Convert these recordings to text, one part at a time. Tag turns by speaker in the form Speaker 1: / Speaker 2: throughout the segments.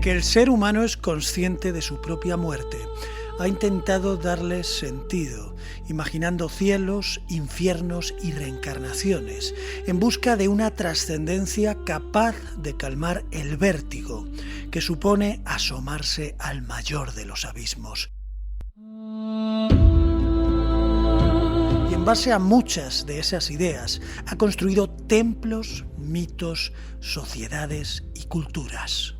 Speaker 1: que el ser humano es consciente de su propia muerte. Ha intentado darle sentido, imaginando cielos, infiernos y reencarnaciones, en busca de una trascendencia capaz de calmar el vértigo que supone asomarse al mayor de los abismos. Y en base a muchas de esas ideas, ha construido templos, mitos, sociedades y culturas.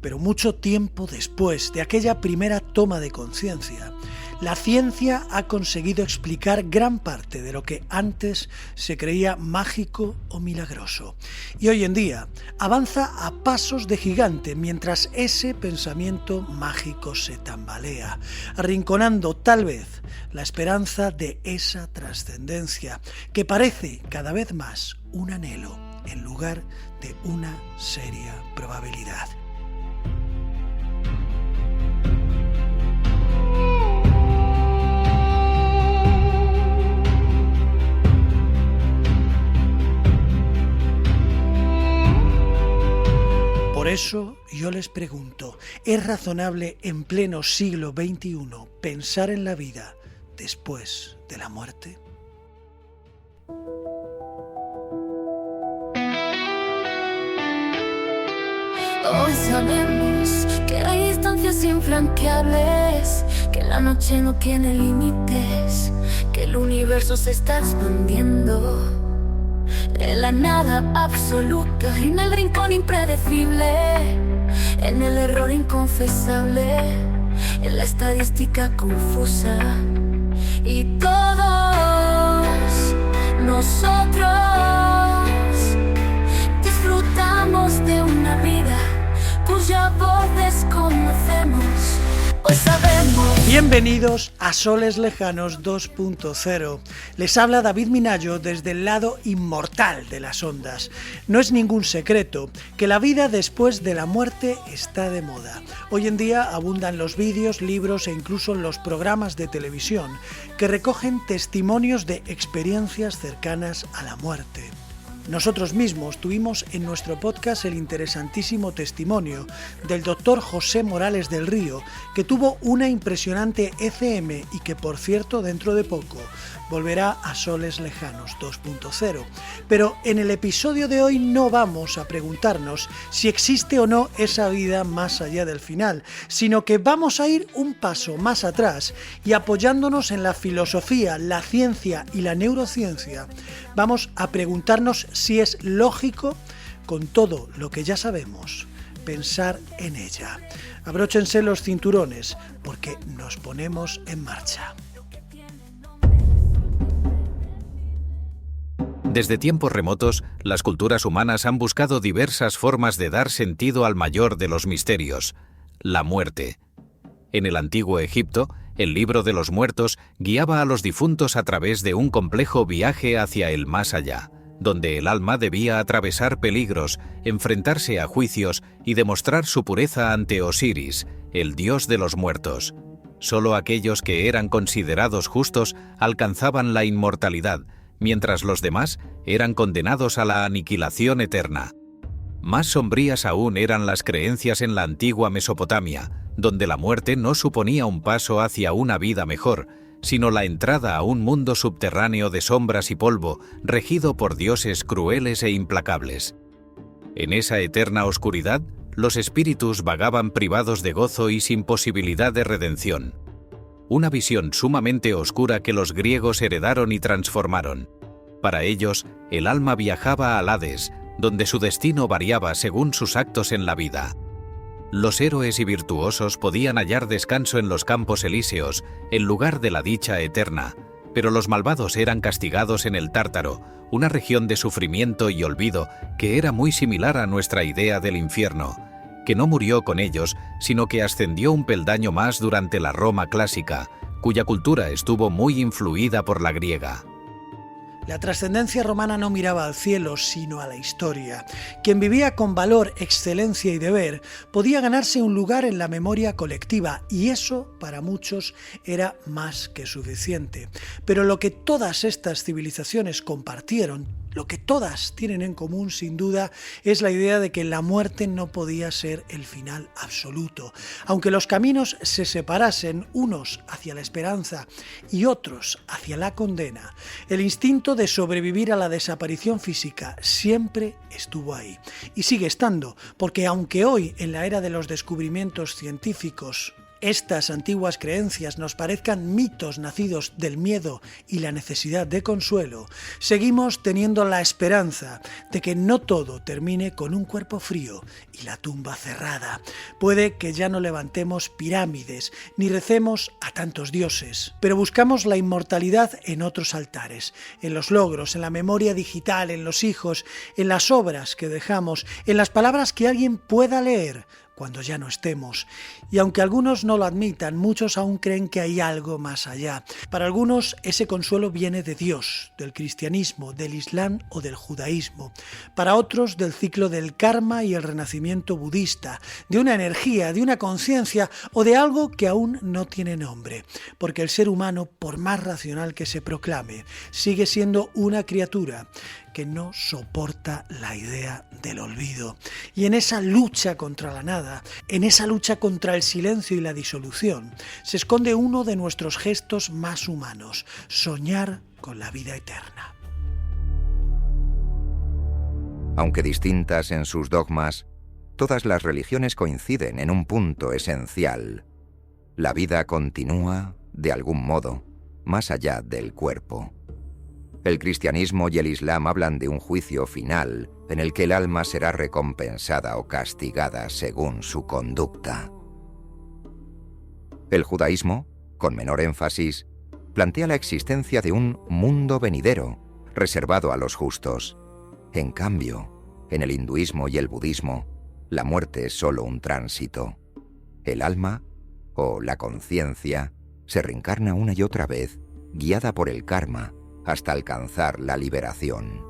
Speaker 1: Pero mucho tiempo después de aquella primera toma de conciencia, la ciencia ha conseguido explicar gran parte de lo que antes se creía mágico o milagroso. Y hoy en día avanza a pasos de gigante mientras ese pensamiento mágico se tambalea, arrinconando tal vez la esperanza de esa trascendencia que parece cada vez más un anhelo en lugar de una seria probabilidad. Por eso yo les pregunto, ¿es razonable en pleno siglo XXI pensar en la vida después de la muerte?
Speaker 2: Hoy sabemos que hay distancias infranqueables, que la noche no tiene límites, que el universo se está expandiendo en la nada absoluta, en el rincón impredecible, en el error inconfesable, en la estadística confusa. Y todos nosotros disfrutamos de una vida cuya voz desconocemos. Pues sabemos.
Speaker 1: Bienvenidos a Soles Lejanos 2.0. Les habla David Minayo desde el lado inmortal de las ondas. No es ningún secreto que la vida después de la muerte está de moda. Hoy en día abundan los vídeos, libros e incluso los programas de televisión que recogen testimonios de experiencias cercanas a la muerte. Nosotros mismos tuvimos en nuestro podcast el interesantísimo testimonio del doctor José Morales del Río, que tuvo una impresionante ECM y que, por cierto, dentro de poco volverá a Soles Lejanos 2.0. Pero en el episodio de hoy no vamos a preguntarnos si existe o no esa vida más allá del final, sino que vamos a ir un paso más atrás y, apoyándonos en la filosofía, la ciencia y la neurociencia, vamos a preguntarnos si es lógico, con todo lo que ya sabemos, pensar en ella. Abróchense los cinturones porque nos ponemos en marcha.
Speaker 3: Desde tiempos remotos, las culturas humanas han buscado diversas formas de dar sentido al mayor de los misterios, la muerte. En el antiguo Egipto, el libro de los muertos guiaba a los difuntos a través de un complejo viaje hacia el más allá, donde el alma debía atravesar peligros, enfrentarse a juicios y demostrar su pureza ante Osiris, el dios de los muertos. Solo aquellos que eran considerados justos alcanzaban la inmortalidad, mientras los demás eran condenados a la aniquilación eterna. Más sombrías aún eran las creencias en la antigua Mesopotamia, donde la muerte no suponía un paso hacia una vida mejor, sino la entrada a un mundo subterráneo de sombras y polvo, regido por dioses crueles e implacables. En esa eterna oscuridad, los espíritus vagaban privados de gozo y sin posibilidad de redención. Una visión sumamente oscura que los griegos heredaron y transformaron. Para ellos, el alma viajaba al Hades, donde su destino variaba según sus actos en la vida. Los héroes y virtuosos podían hallar descanso en los campos elíseos, en lugar de la dicha eterna, pero los malvados eran castigados en el Tártaro, una región de sufrimiento y olvido que era muy similar a nuestra idea del infierno, que no murió con ellos, sino que ascendió un peldaño más durante la Roma clásica, cuya cultura estuvo muy influida por la griega.
Speaker 1: La trascendencia romana no miraba al cielo, sino a la historia. Quien vivía con valor, excelencia y deber podía ganarse un lugar en la memoria colectiva, y eso, para muchos, era más que suficiente. Pero lo que todas estas civilizaciones compartieron, Lo que todas tienen en común, sin duda, es la idea de que la muerte no podía ser el final absoluto. Aunque los caminos se separasen, unos hacia la esperanza y otros hacia la condena, el instinto de sobrevivir a la desaparición física siempre estuvo ahí. Y sigue estando, porque aunque hoy, en la era de los descubrimientos científicos, estas antiguas creencias nos parezcan mitos nacidos del miedo y la necesidad de consuelo, seguimos teniendo la esperanza de que no todo termine con un cuerpo frío y la tumba cerrada. Puede que ya no levantemos pirámides ni recemos a tantos dioses, pero buscamos la inmortalidad en otros altares, en los logros, en la memoria digital, en los hijos, en las obras que dejamos, en las palabras que alguien pueda leer cuando ya no estemos. Y aunque algunos no lo admitan, muchos aún creen que hay algo más allá. Para algunos ese consuelo viene de Dios, del cristianismo, del islam o del judaísmo. Para otros del ciclo del karma y el renacimiento budista, de una energía, de una conciencia o de algo que aún no tiene nombre. Porque el ser humano, por más racional que se proclame, sigue siendo una criatura que no soporta la idea del olvido. Y en esa lucha contra la nada, en esa lucha contra el silencio y la disolución, se esconde uno de nuestros gestos más humanos: soñar con la vida eterna.
Speaker 4: Aunque distintas en sus dogmas, todas las religiones coinciden en un punto esencial: la vida continúa, de algún modo, más allá del cuerpo. El cristianismo y el islam hablan de un juicio final en el que el alma será recompensada o castigada según su conducta. El judaísmo, con menor énfasis, plantea la existencia de un mundo venidero, reservado a los justos. En cambio, en el hinduismo y el budismo, la muerte es solo un tránsito. El alma, o la conciencia, se reencarna una y otra vez, guiada por el karma, hasta alcanzar la liberación.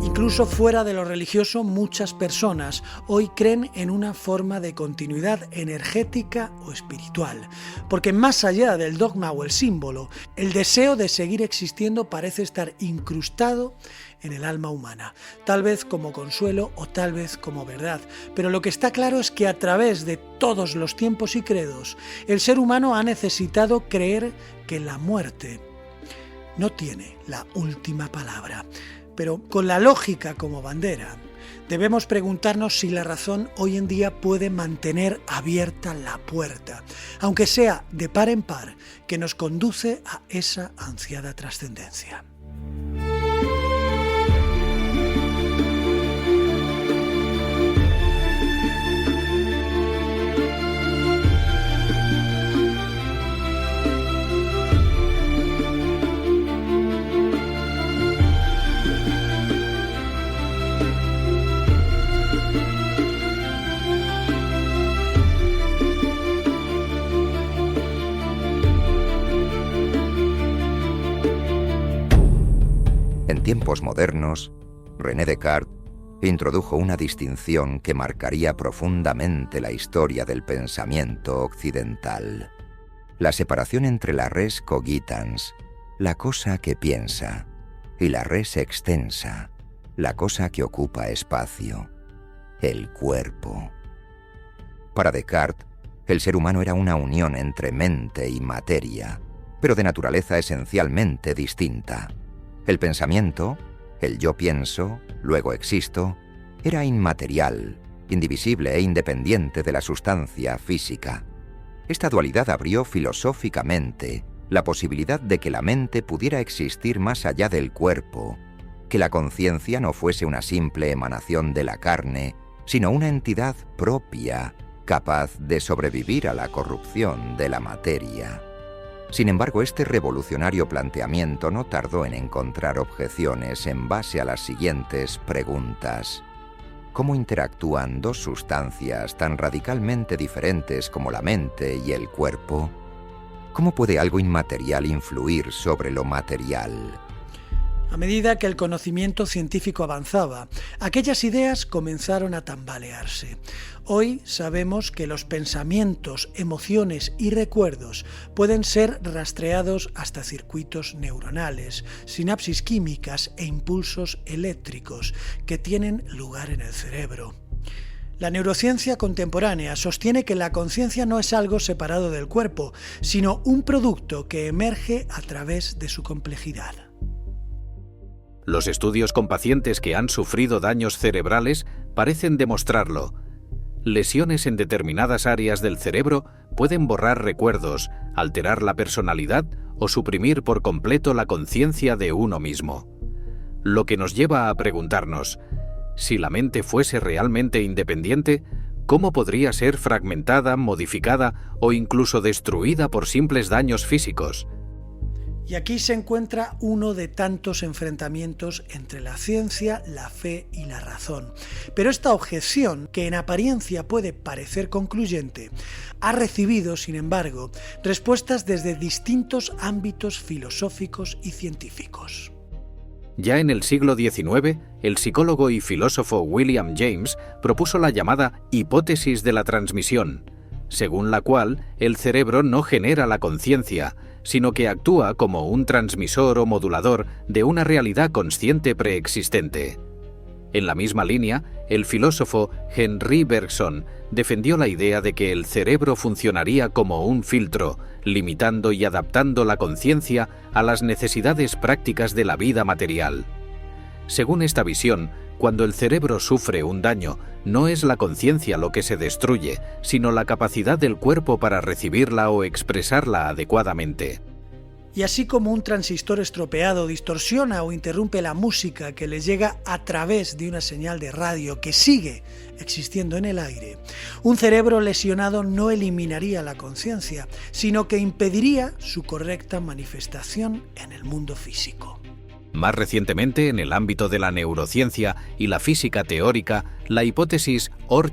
Speaker 1: Incluso fuera de lo religioso, muchas personas hoy creen en una forma de continuidad energética o espiritual, porque más allá del dogma o el símbolo, el deseo de seguir existiendo parece estar incrustado en el alma humana, tal vez como consuelo o tal vez como verdad. Pero lo que está claro es que a través de todos los tiempos y credos, el ser humano ha necesitado creer que la muerte no tiene la última palabra. Pero con la lógica como bandera, debemos preguntarnos si la razón hoy en día puede mantener abierta la puerta, aunque sea de par en par, que nos conduce a esa ansiada trascendencia.
Speaker 4: En tiempos modernos, René Descartes introdujo una distinción que marcaría profundamente la historia del pensamiento occidental: la separación entre la res cogitans, la cosa que piensa, y la res extensa, la cosa que ocupa espacio, el cuerpo. Para Descartes, el ser humano era una unión entre mente y materia, pero de naturaleza esencialmente distinta. El pensamiento, el yo pienso, luego existo, era inmaterial, indivisible e independiente de la sustancia física. Esta dualidad abrió filosóficamente la posibilidad de que la mente pudiera existir más allá del cuerpo, que la conciencia no fuese una simple emanación de la carne, sino una entidad propia, capaz de sobrevivir a la corrupción de la materia. Sin embargo, este revolucionario planteamiento no tardó en encontrar objeciones en base a las siguientes preguntas. ¿Cómo interactúan dos sustancias tan radicalmente diferentes como la mente y el cuerpo? ¿Cómo puede algo inmaterial influir sobre lo material?
Speaker 1: A medida que el conocimiento científico avanzaba, aquellas ideas comenzaron a tambalearse. Hoy sabemos que los pensamientos, emociones y recuerdos pueden ser rastreados hasta circuitos neuronales, sinapsis químicas e impulsos eléctricos que tienen lugar en el cerebro. La neurociencia contemporánea sostiene que la conciencia no es algo separado del cuerpo, sino un producto que emerge a través de su complejidad.
Speaker 3: Los estudios con pacientes que han sufrido daños cerebrales parecen demostrarlo. Lesiones en determinadas áreas del cerebro pueden borrar recuerdos, alterar la personalidad o suprimir por completo la conciencia de uno mismo. Lo que nos lleva a preguntarnos, si la mente fuese realmente independiente, ¿cómo podría ser fragmentada, modificada o incluso destruida por simples daños físicos?
Speaker 1: Y aquí se encuentra uno de tantos enfrentamientos entre la ciencia, la fe y la razón. Pero esta objeción, que en apariencia puede parecer concluyente, ha recibido, sin embargo, respuestas desde distintos ámbitos filosóficos y científicos.
Speaker 3: Ya en el siglo XIX, el psicólogo y filósofo William James propuso la llamada hipótesis de la transmisión, según la cual el cerebro no genera la conciencia, sino que actúa como un transmisor o modulador de una realidad consciente preexistente. En la misma línea, el filósofo Henri Bergson defendió la idea de que el cerebro funcionaría como un filtro, limitando y adaptando la conciencia a las necesidades prácticas de la vida material. Según esta visión, cuando el cerebro sufre un daño, no es la conciencia lo que se destruye, sino la capacidad del cuerpo para recibirla o expresarla adecuadamente.
Speaker 1: Y así como un transistor estropeado distorsiona o interrumpe la música que le llega a través de una señal de radio que sigue existiendo en el aire, un cerebro lesionado no eliminaría la conciencia, sino que impediría su correcta manifestación en el mundo físico.
Speaker 3: Más recientemente, en el ámbito de la neurociencia y la física teórica, la hipótesis OR,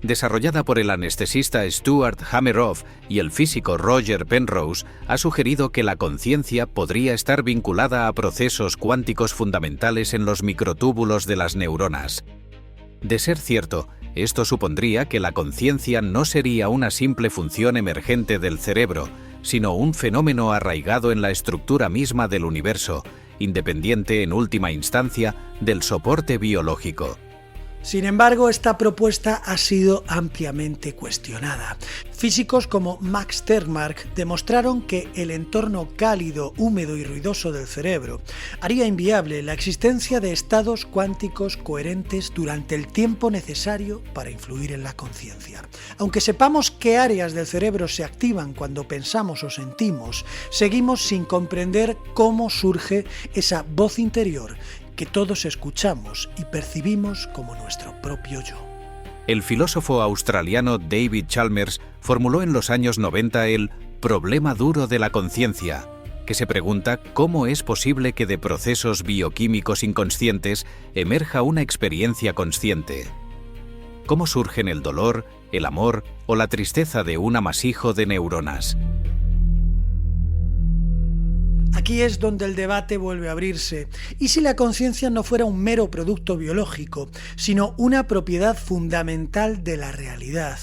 Speaker 3: desarrollada por el anestesista Stuart Hameroff y el físico Roger Penrose, ha sugerido que la conciencia podría estar vinculada a procesos cuánticos fundamentales en los microtúbulos de las neuronas. De ser cierto, esto supondría que la conciencia no sería una simple función emergente del cerebro, sino un fenómeno arraigado en la estructura misma del universo, independiente en última instancia del soporte biológico.
Speaker 1: Sin embargo, esta propuesta ha sido ampliamente cuestionada. Físicos como Max Tegmark demostraron que el entorno cálido, húmedo y ruidoso del cerebro haría inviable la existencia de estados cuánticos coherentes durante el tiempo necesario para influir en la conciencia. Aunque sepamos qué áreas del cerebro se activan cuando pensamos o sentimos, seguimos sin comprender cómo surge esa voz interior que todos escuchamos y percibimos como nuestro propio yo.
Speaker 3: El filósofo australiano David Chalmers formuló en los años 90 el problema duro de la conciencia, que se pregunta cómo es posible que de procesos bioquímicos inconscientes emerja una experiencia consciente. ¿Cómo surgen el dolor, el amor o la tristeza de un amasijo de neuronas?
Speaker 1: Aquí es donde el debate vuelve a abrirse. ¿Y si la conciencia no fuera un mero producto biológico, sino una propiedad fundamental de la realidad,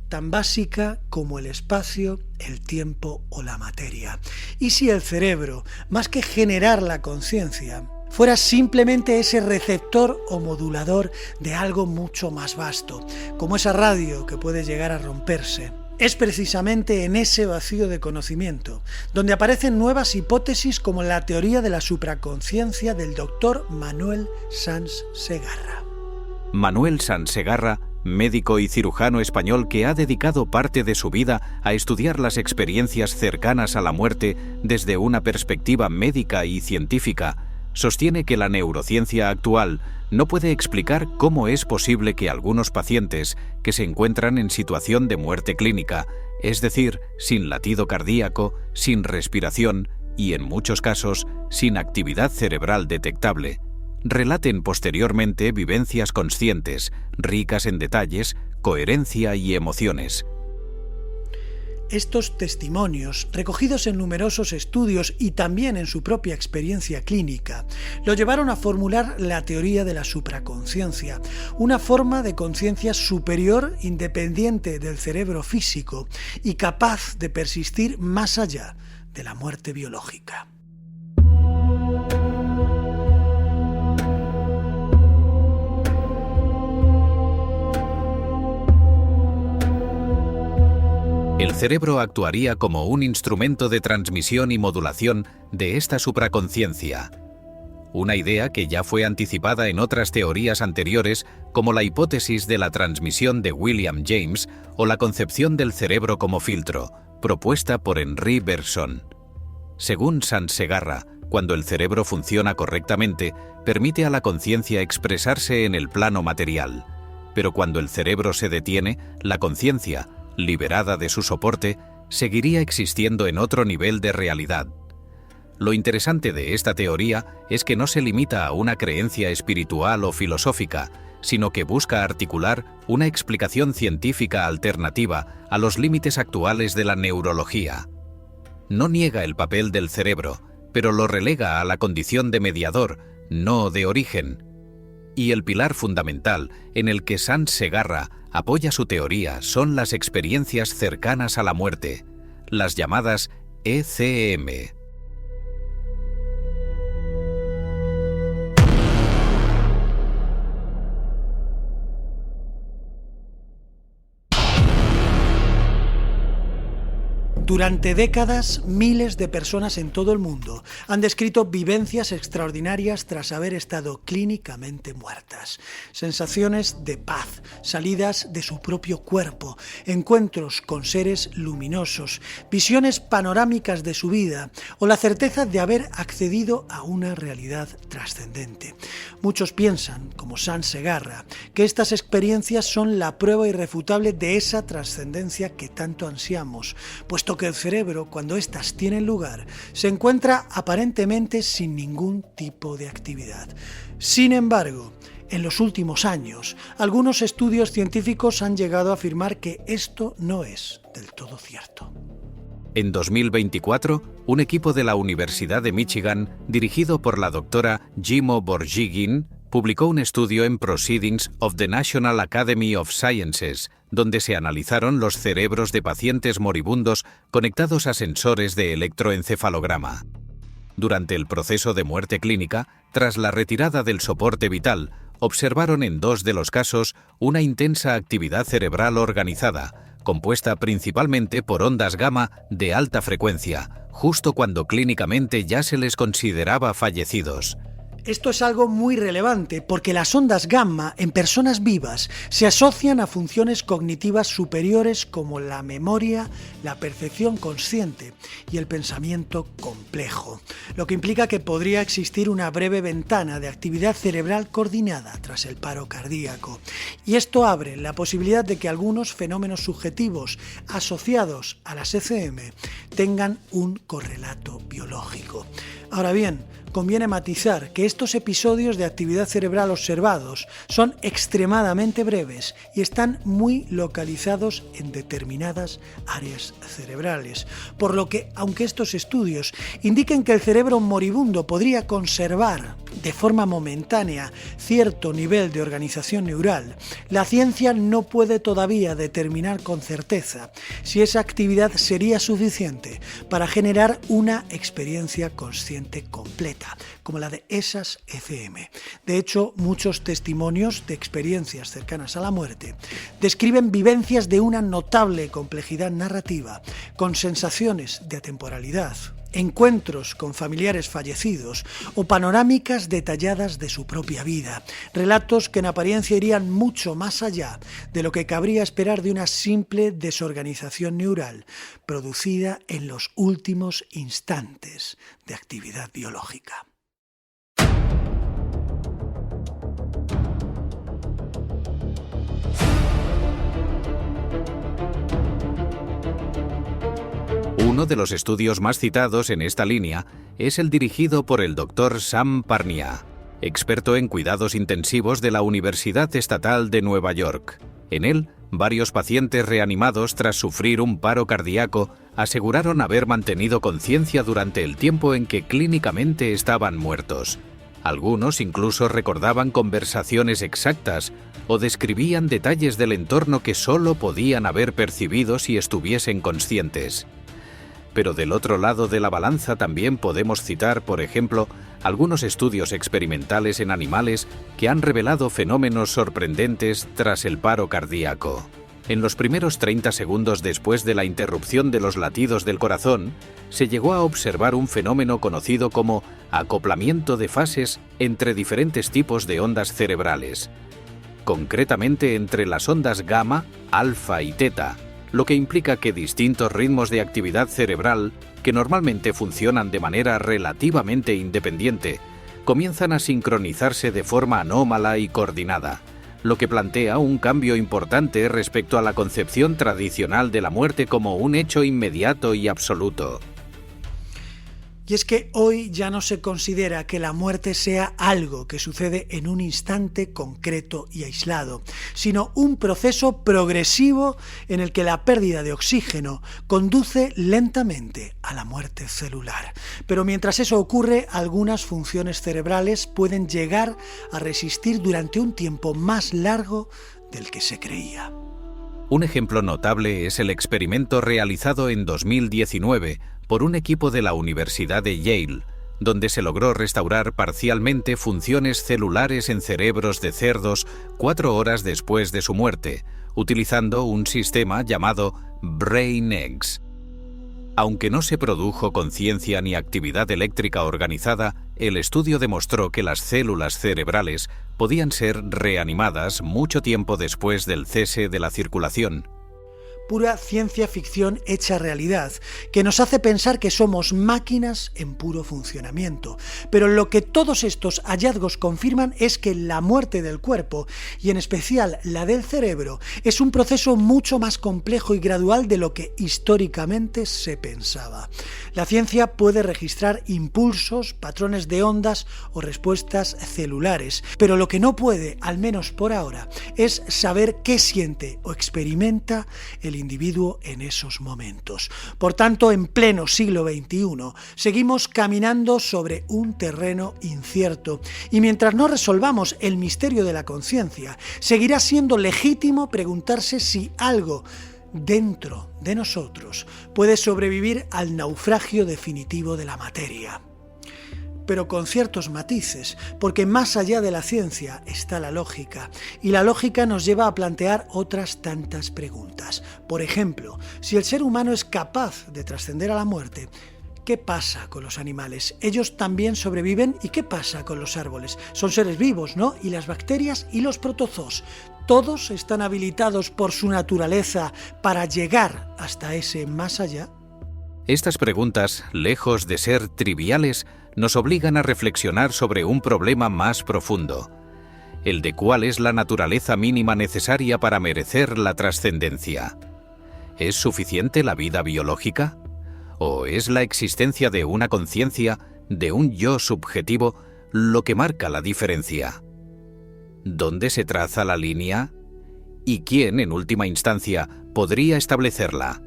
Speaker 1: tan básica como el espacio, el tiempo o la materia? ¿Y si el cerebro, más que generar la conciencia, fuera simplemente ese receptor o modulador de algo mucho más vasto, como esa radio que puede llegar a romperse? Es precisamente en ese vacío de conocimiento donde aparecen nuevas hipótesis como la teoría de la supraconciencia del doctor Manuel Sans Segarra.
Speaker 3: Manuel Sans Segarra, médico y cirujano español que ha dedicado parte de su vida a estudiar las experiencias cercanas a la muerte desde una perspectiva médica y científica, sostiene que la neurociencia actual no puede explicar cómo es posible que algunos pacientes que se encuentran en situación de muerte clínica, es decir, sin latido cardíaco, sin respiración y, en muchos casos, sin actividad cerebral detectable, relaten posteriormente vivencias conscientes, ricas en detalles, coherencia y emociones.
Speaker 1: Estos testimonios, recogidos en numerosos estudios y también en su propia experiencia clínica, lo llevaron a formular la teoría de la supraconsciencia, una forma de conciencia superior independiente del cerebro físico y capaz de persistir más allá de la muerte biológica.
Speaker 3: El cerebro actuaría como un instrumento de transmisión y modulación de esta supraconsciencia. Una idea que ya fue anticipada en otras teorías anteriores, como la hipótesis de la transmisión de William James o la concepción del cerebro como filtro, propuesta por Henri Bergson. Según Sansegarra, cuando el cerebro funciona correctamente, permite a la conciencia expresarse en el plano material. Pero cuando el cerebro se detiene, la conciencia, liberada de su soporte, seguiría existiendo en otro nivel de realidad. Lo interesante de esta teoría es que no se limita a una creencia espiritual o filosófica, sino que busca articular una explicación científica alternativa a los límites actuales de la neurología. No niega el papel del cerebro, pero lo relega a la condición de mediador, no de origen. Y el pilar fundamental en el que Sansegarra apoya su teoría son las experiencias cercanas a la muerte, las llamadas ECM.
Speaker 1: Durante décadas, miles de personas en todo el mundo han descrito vivencias extraordinarias tras haber estado clínicamente muertas. Sensaciones de paz, salidas de su propio cuerpo, encuentros con seres luminosos, visiones panorámicas de su vida o la certeza de haber accedido a una realidad trascendente. Muchos piensan, como Sansegarra, que estas experiencias son la prueba irrefutable de esa trascendencia que tanto ansiamos, puesto que el cerebro, cuando éstas tienen lugar, se encuentra aparentemente sin ningún tipo de actividad. Sin embargo, en los últimos años, algunos estudios científicos han llegado a afirmar que esto no es del todo cierto.
Speaker 3: En 2024, un equipo de la Universidad de Michigan, dirigido por la doctora Jimo Borjigin, publicó un estudio en Proceedings of the National Academy of Sciences, donde se analizaron los cerebros de pacientes moribundos conectados a sensores de electroencefalograma. Durante el proceso de muerte clínica, tras la retirada del soporte vital, observaron en 2 de los casos una intensa actividad cerebral organizada, compuesta principalmente por ondas gamma de alta frecuencia, justo cuando clínicamente ya se les consideraba fallecidos.
Speaker 1: Esto es algo muy relevante porque las ondas gamma en personas vivas se asocian a funciones cognitivas superiores como la memoria, la percepción consciente y el pensamiento complejo, lo que implica que podría existir una breve ventana de actividad cerebral coordinada tras el paro cardíaco. Y esto abre la posibilidad de que algunos fenómenos subjetivos asociados a las ECM tengan un correlato biológico. Ahora bien, conviene matizar que estos episodios de actividad cerebral observados son extremadamente breves y están muy localizados en determinadas áreas cerebrales, por lo que, aunque estos estudios indiquen que el cerebro moribundo podría conservar de forma momentánea cierto nivel de organización neural, la ciencia no puede todavía determinar con certeza si esa actividad sería suficiente para generar una experiencia consciente completa, como la de esas ECM. De hecho, muchos testimonios de experiencias cercanas a la muerte describen vivencias de una notable complejidad narrativa, con sensaciones de atemporalidad, encuentros con familiares fallecidos o panorámicas detalladas de su propia vida, relatos que en apariencia irían mucho más allá de lo que cabría esperar de una simple desorganización neural producida en los últimos instantes de actividad biológica.
Speaker 3: Uno de los estudios más citados en esta línea es el dirigido por el Dr. Sam Parnia, experto en cuidados intensivos de la Universidad Estatal de Nueva York. En él, Varios pacientes reanimados tras sufrir un paro cardíaco aseguraron haber mantenido conciencia durante el tiempo en que clínicamente estaban muertos. Algunos incluso recordaban conversaciones exactas o describían detalles del entorno que solo podían haber percibido si estuviesen conscientes. Pero del otro lado de la balanza también podemos citar, por ejemplo, algunos estudios experimentales en animales que han revelado fenómenos sorprendentes tras el paro cardíaco. En los primeros 30 segundos después de la interrupción de los latidos del corazón, se llegó a observar un fenómeno conocido como acoplamiento de fases entre diferentes tipos de ondas cerebrales, concretamente entre las ondas gamma, alfa y teta, lo que implica que distintos ritmos de actividad cerebral, que normalmente funcionan de manera relativamente independiente, comienzan a sincronizarse de forma anómala y coordinada, lo que plantea un cambio importante respecto a la concepción tradicional de la muerte como un hecho inmediato y absoluto.
Speaker 1: Y es que hoy ya no se considera que la muerte sea algo que sucede en un instante concreto y aislado, sino un proceso progresivo en el que la pérdida de oxígeno conduce lentamente a la muerte celular. Pero mientras eso ocurre, algunas funciones cerebrales pueden llegar a resistir durante un tiempo más largo del que se creía.
Speaker 3: Un ejemplo notable es el experimento realizado en 2019 por un equipo de la Universidad de Yale, donde se logró restaurar parcialmente funciones celulares en cerebros de cerdos 4 horas después de su muerte, utilizando un sistema llamado BrainEggs. Aunque no se produjo conciencia ni actividad eléctrica organizada, el estudio demostró que las células cerebrales podían ser reanimadas mucho tiempo después del cese de la circulación.
Speaker 1: Pura ciencia ficción hecha realidad, que nos hace pensar que somos máquinas en puro funcionamiento. Pero lo que todos estos hallazgos confirman es que la muerte del cuerpo, y en especial la del cerebro, es un proceso mucho más complejo y gradual de lo que históricamente se pensaba. La ciencia puede registrar impulsos, patrones de ondas o respuestas celulares, pero lo que no puede, al menos por ahora, es saber qué siente o experimenta el individuo en esos momentos. Por tanto, en pleno siglo XXI, seguimos caminando sobre un terreno incierto y mientras no resolvamos el misterio de la conciencia, seguirá siendo legítimo preguntarse si algo dentro de nosotros puede sobrevivir al naufragio definitivo de la materia. Pero con ciertos matices, porque más allá de la ciencia está la lógica, y la lógica nos lleva a plantear otras tantas preguntas. Por ejemplo, si el ser humano es capaz de trascender a la muerte, ¿qué pasa con los animales? ¿Ellos también sobreviven? ¿Y qué pasa con los árboles? Son seres vivos, ¿no? ¿Y las bacterias y los protozoos? ¿Todos están habilitados por su naturaleza para llegar hasta ese más allá?
Speaker 3: Estas preguntas, lejos de ser triviales, nos obligan a reflexionar sobre un problema más profundo, el de cuál es la naturaleza mínima necesaria para merecer la trascendencia. ¿Es suficiente la vida biológica? ¿O es la existencia de una conciencia, de un yo subjetivo, lo que marca la diferencia? ¿Dónde se traza la línea? ¿Y quién, en última instancia, podría establecerla?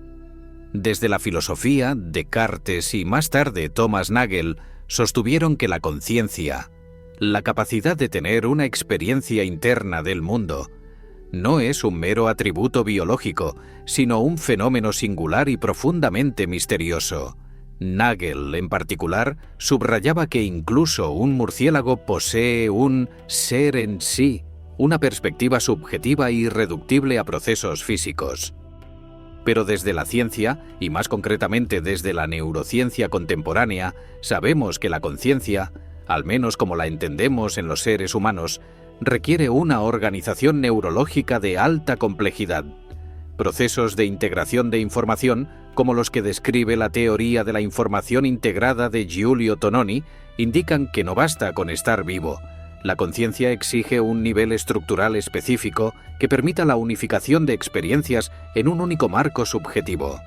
Speaker 3: Desde la filosofía, Descartes y más tarde Thomas Nagel sostuvieron que la conciencia, la capacidad de tener una experiencia interna del mundo, no es un mero atributo biológico, sino un fenómeno singular y profundamente misterioso. Nagel, en particular, subrayaba que incluso un murciélago posee un ser en sí, una perspectiva subjetiva e irreductible a procesos físicos. Pero desde la ciencia, y más concretamente desde la neurociencia contemporánea, sabemos que la conciencia, al menos como la entendemos en los seres humanos, requiere una organización neurológica de alta complejidad. Procesos de integración de información, como los que describe la teoría de la información integrada de Giulio Tononi, indican que no basta con estar vivo. La conciencia exige un nivel estructural específico que permita la unificación de experiencias en un único marco subjetivo.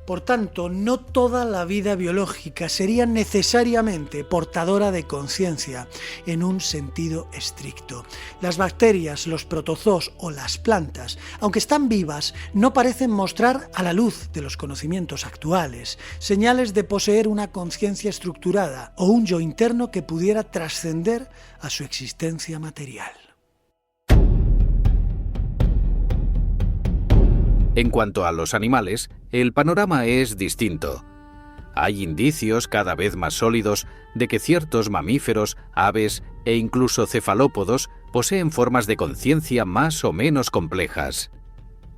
Speaker 1: Por tanto, no toda la vida biológica sería necesariamente portadora de conciencia en un sentido estricto. Las bacterias, los protozoos o las plantas, aunque están vivas, no parecen mostrar a la luz de los conocimientos actuales señales de poseer una conciencia estructurada o un yo interno que pudiera trascender a su existencia material.
Speaker 3: En cuanto a los animales, el panorama es distinto. Hay indicios cada vez más sólidos de que ciertos mamíferos, aves e incluso cefalópodos poseen formas de conciencia más o menos complejas.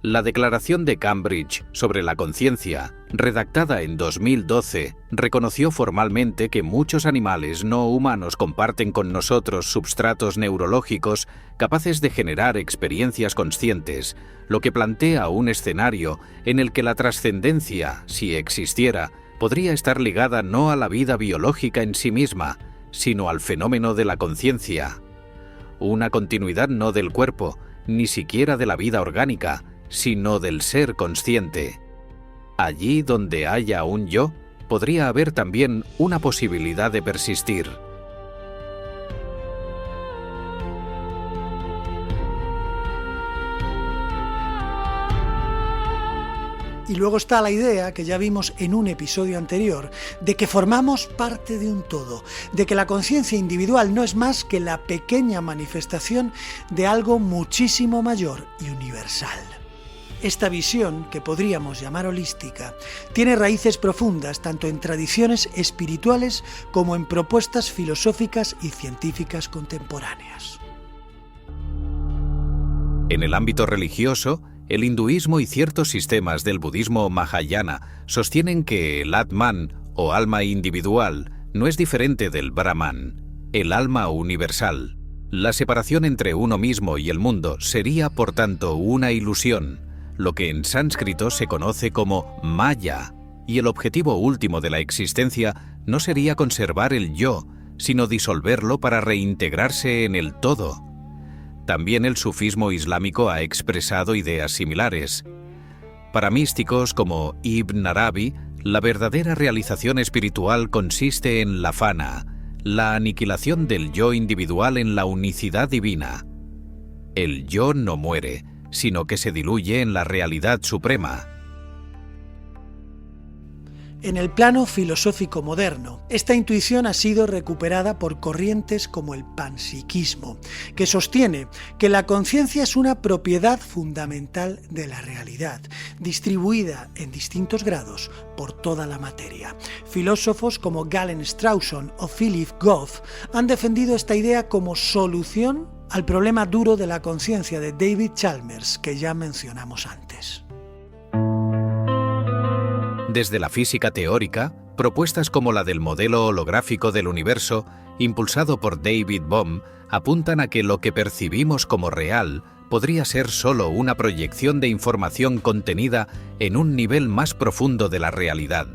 Speaker 3: La Declaración de Cambridge sobre la conciencia, redactada en 2012, reconoció formalmente que muchos animales no humanos comparten con nosotros substratos neurológicos capaces de generar experiencias conscientes, lo que plantea un escenario en el que la trascendencia, si existiera, podría estar ligada no a la vida biológica en sí misma, sino al fenómeno de la conciencia. Una continuidad no del cuerpo, ni siquiera de la vida orgánica, sino del ser consciente. Allí donde haya un yo, podría haber también una posibilidad de persistir.
Speaker 1: Y luego está la idea, que ya vimos en un episodio anterior, de que formamos parte de un todo, de que la conciencia individual no es más que la pequeña manifestación de algo muchísimo mayor y universal. Esta visión, que podríamos llamar holística, tiene raíces profundas tanto en tradiciones espirituales como en propuestas filosóficas y científicas contemporáneas.
Speaker 3: En el ámbito religioso, el hinduismo y ciertos sistemas del budismo Mahayana sostienen que el Atman, o alma individual, no es diferente del Brahman, el alma universal. La separación entre uno mismo y el mundo sería, por tanto, una ilusión, lo que en sánscrito se conoce como Maya, y el objetivo último de la existencia no sería conservar el yo, sino disolverlo para reintegrarse en el todo. También el sufismo islámico ha expresado ideas similares. Para místicos como Ibn Arabi, la verdadera realización espiritual consiste en la fana, la aniquilación del yo individual en la unicidad divina. El yo no muere, sino que se diluye en la realidad suprema.
Speaker 1: En el plano filosófico moderno, esta intuición ha sido recuperada por corrientes como el panpsiquismo, que sostiene que la conciencia es una propiedad fundamental de la realidad, distribuida en distintos grados por toda la materia. Filósofos como Galen Strawson o Philip Goff han defendido esta idea como solución al problema duro de la conciencia de David Chalmers, que ya mencionamos antes.
Speaker 3: Desde la física teórica, propuestas como la del modelo holográfico del universo, impulsado por David Bohm, apuntan a que lo que percibimos como real podría ser solo una proyección de información contenida en un nivel más profundo de la realidad.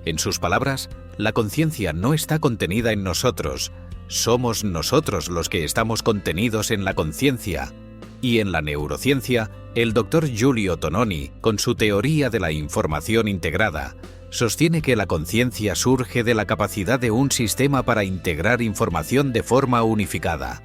Speaker 3: En sus palabras, la conciencia no está contenida en nosotros, somos nosotros los que estamos contenidos en la conciencia. Y en la neurociencia, el Dr. Giulio Tononi, con su teoría de la información integrada, sostiene que la conciencia surge de la capacidad de un sistema para integrar información de forma unificada.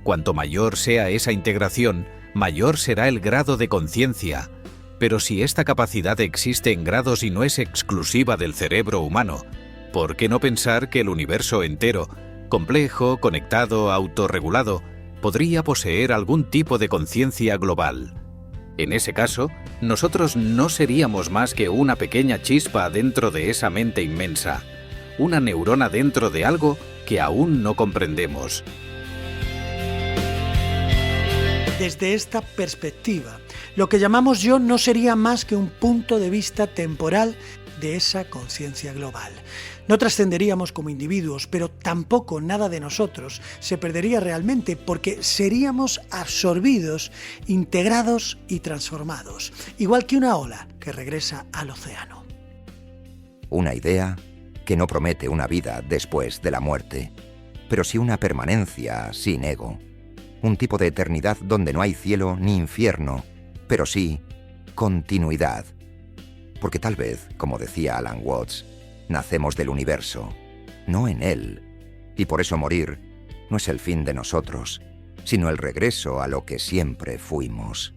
Speaker 3: Cuanto mayor sea esa integración, mayor será el grado de conciencia. Pero si esta capacidad existe en grados y no es exclusiva del cerebro humano, ¿por qué no pensar que el universo entero, complejo, conectado, autorregulado, podría poseer algún tipo de conciencia global? En ese caso, nosotros no seríamos más que una pequeña chispa dentro de esa mente inmensa, una neurona dentro de algo que aún no comprendemos.
Speaker 1: Desde esta perspectiva, lo que llamamos yo no sería más que un punto de vista temporal de esa conciencia global. No trascenderíamos como individuos, pero tampoco nada de nosotros se perdería realmente, porque seríamos absorbidos, integrados y transformados, igual que una ola que regresa al océano.
Speaker 4: Una idea que no promete una vida después de la muerte, pero sí una permanencia sin ego. Un tipo de eternidad donde no hay cielo ni infierno, pero sí continuidad. Porque tal vez, como decía Alan Watts, nacemos del universo, no en él. Y por eso morir no es el fin de nosotros, sino el regreso a lo que siempre fuimos.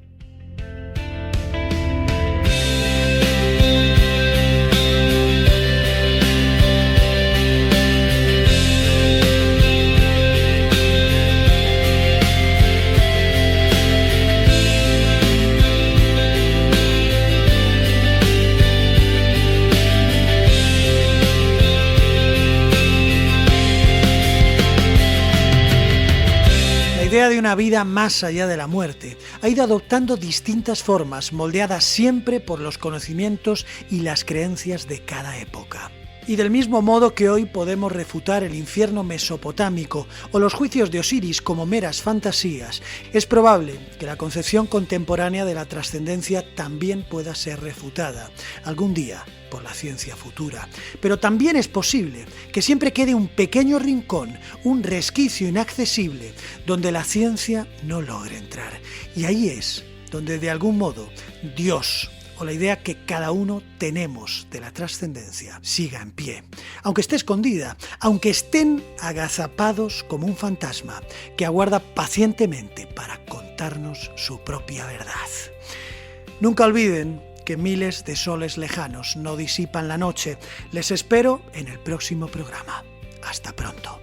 Speaker 1: La idea de una vida más allá de la muerte ha ido adoptando distintas formas, moldeadas siempre por los conocimientos y las creencias de cada época. Y del mismo modo que hoy podemos refutar el infierno mesopotámico o los juicios de Osiris como meras fantasías, es probable que la concepción contemporánea de la trascendencia también pueda ser refutada algún día por la ciencia futura. Pero también es posible que siempre quede un pequeño rincón, un resquicio inaccesible, donde la ciencia no logre entrar. Y ahí es donde de algún modo Dios o la idea que cada uno tenemos de la trascendencia siga en pie, aunque esté escondida, aunque estén agazapados como un fantasma que aguarda pacientemente para contarnos su propia verdad. Nunca olviden que miles de soles lejanos no disipan la noche. Les espero en el próximo programa. Hasta pronto.